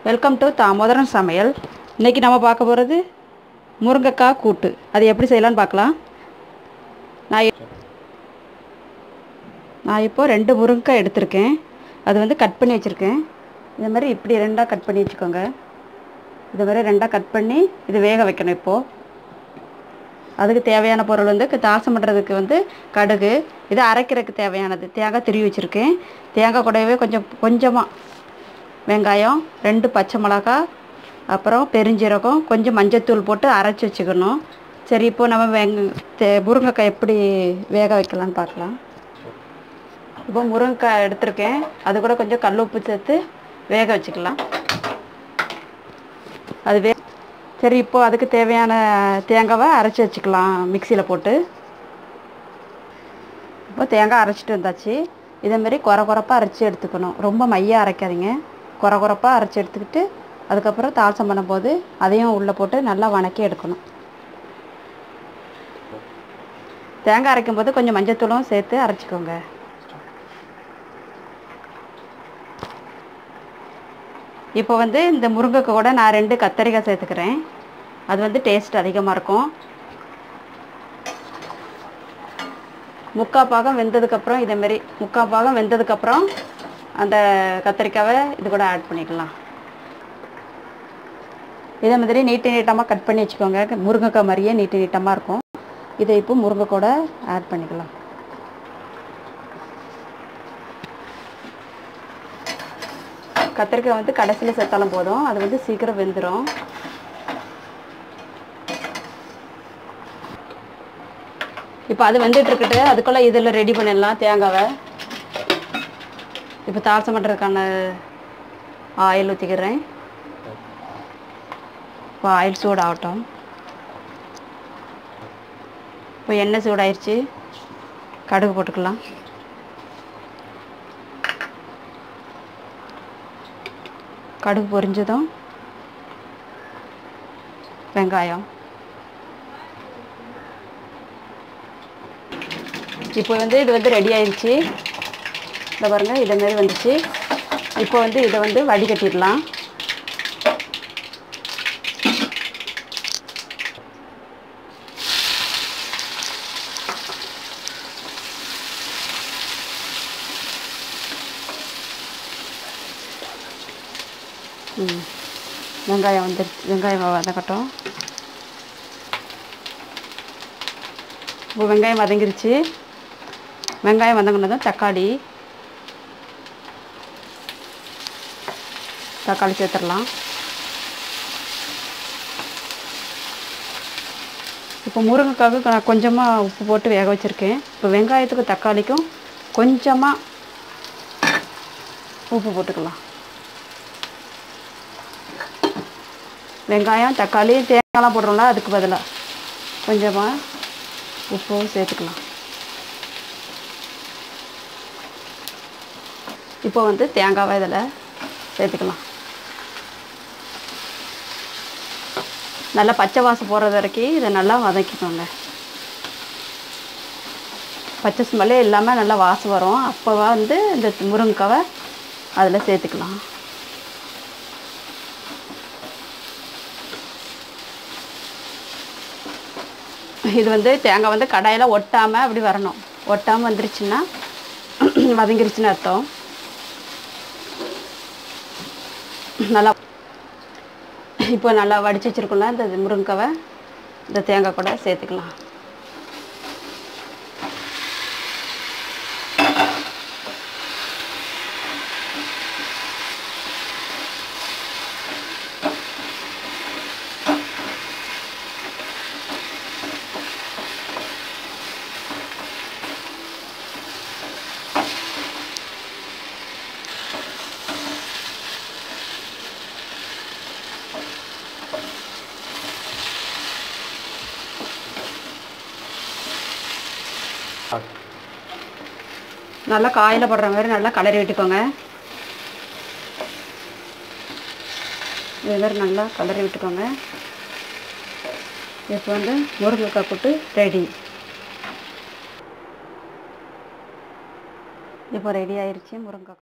Welcome to Damodaran சமையல். இன்றைக்கி நம்ம பார்க்க போகிறது முருங்கைக்காய் கூட்டு. அது எப்படி செய்யலான்னு பார்க்கலாம். நான் இப்போ 2 முருங்கைக்காய் எடுத்திருக்கேன். அது வந்து கட் பண்ணி வச்சுருக்கேன். இது மாதிரி இப்படி 2ஆக கட் பண்ணி வச்சுக்கோங்க. இது மாதிரி 2ஆக கட் பண்ணி இது வேக வைக்கணும். இப்போது அதுக்கு தேவையான பொருள் வந்து தாசம் பண்ணுறதுக்கு வந்து கடுகு, இது அரைக்கிறதுக்கு தேவையானது தேங்காய் திருவி வச்சுருக்கேன். தேங்காய் கூடவே கொஞ்சமாக வெங்காயம், 2 பச்சை மிளகாய், அப்புறம் பெருஞ்சீரகம், கொஞ்சம் மஞ்சத்தூள் போட்டு அரைச்சி வச்சுக்கணும். சரி, இப்போது நம்ம முருங்கைக்காய் எப்படி வேக வைக்கலான்னு பார்க்கலாம். இப்போ முருங்கைக்காய் எடுத்திருக்கேன். அது கூட கொஞ்சம் கல் உப்பு சேர்த்து வேக வச்சுக்கலாம். சரி, இப்போது அதுக்கு தேவையான தேங்காவை அரைச்சி வச்சுக்கலாம் மிக்சியில் போட்டு. இப்போ தேங்காய் அரைச்சிட்டு வந்தாச்சு. இதேமாரி குறப்பாக அரைச்சி எடுத்துக்கணும். ரொம்ப மையாக அரைக்காதீங்க. குறப்பாக அரைச்சி எடுத்துக்கிட்டு அதுக்கப்புறம் தாளிசம் பண்ணும்போது அதையும் உள்ளே போட்டு நல்லா வணக்கி எடுக்கணும். தேங்காய் அரைக்கும் போது கொஞ்சம் மஞ்சத்தூளும் சேர்த்து அரைச்சிக்கோங்க. இப்போ வந்து இந்த முருங்கைக்காய் கூட நான் 2 கத்தரிக்காய் சேர்த்துக்கிறேன். அது வந்து டேஸ்ட் அதிகமாக இருக்கும். 3/4 பாகம் வெந்ததுக்கப்புறம் இதேமாரி 3/4 பாகம் வெந்ததுக்கப்புறம் அந்த கத்திரிக்காவை இது கூட ஆட் பண்ணிக்கலாம். இதே மாதிரி நீட்டமாக கட் பண்ணி வச்சுக்கோங்க. முருங்கைக்காய் மாதிரியே நீட்டமாக இருக்கும். இதை இப்போ முருங்கைக்காய் கூட ஆட் பண்ணிக்கலாம். கத்திரிக்காய் வந்து கடைசியில் சேர்த்தாலும் போதும். அது வந்து சீக்கிரம் வெந்துடும். இப்போ அது வந்துட்டுருக்கிட்டு அதுக்குள்ளே இதில் ரெடி பண்ணிடலாம் தேங்காவை. இப்போ தாளிசம் பண்ணுறதுக்கான ஆயில் ஊற்றிக்கிறேன். இப்போ ஆயில் சூடாகட்டும். இப்போ எண்ணெய் சூடாயிருச்சு. கடுகு போட்டுக்கலாம். கடுகு பொரிஞ்சதும் வெங்காயம். இப்போ வந்து இது வந்து ரெடி ஆயிடுச்சு. இதை பாருங்கள், இதேமாரி வந்துச்சு. இப்போ வந்து இதை வந்து வடிகட்டிடலாம். வெங்காயம் வதக்கட்டும். இப்போ வெங்காயம் வதங்கிருச்சு. வெங்காயம் வதங்கினதும் தக்காளி சேர்த்துடலாம். இப்போ முருங்கைக்காவுக்கு நான் கொஞ்சமாக உப்பு போட்டு வேக வச்சுருக்கேன். இப்போ வெங்காயத்துக்கும் தக்காளிக்கும் கொஞ்சமாக உப்பு போட்டுக்கலாம். வெங்காயம், தக்காளி, தேங்காய்லாம் போடுறோம்ல, அதுக்கு பதிலாக கொஞ்சமாக உப்பும் சேர்த்துக்கலாம். இப்போ வந்து தேங்காவை இதில் சேர்த்துக்கலாம். நல்லா பச்சை வாசம் போடுறது வரைக்கும் இதை நல்லா வதக்கிக்கோங்க. பச்சை ஸ்மெல்லே இல்லாமல் நல்லா வாசம் வரும். அப்போ வந்து இந்த முருங்கைக்காவை அதில் சேர்த்துக்கலாம். இது வந்து தேங்காய் வந்து கடாயில் ஒட்டாமல் அப்படி வரணும். ஒட்டாமல் வந்துருச்சுன்னா வதங்கிருச்சுன்னு அர்த்தம். நல்லா இப்போ நல்லா வடித்து வச்சுருக்கோம்ல இந்த முருங்கைக்காவை இந்த தேங்காய் கூட சேர்த்துக்கலாம். நல்லா காயில் போடுற மாதிரி நல்லா கலரி விட்டுக்கோங்க. இது மாதிரி நல்லா கலரி விட்டுக்கோங்க. இப்போ வந்து முருங்கைக்காய் கூட்டு ரெடி. இப்போ ரெடி ஆயிடுச்சு முருங்கைக்காய்.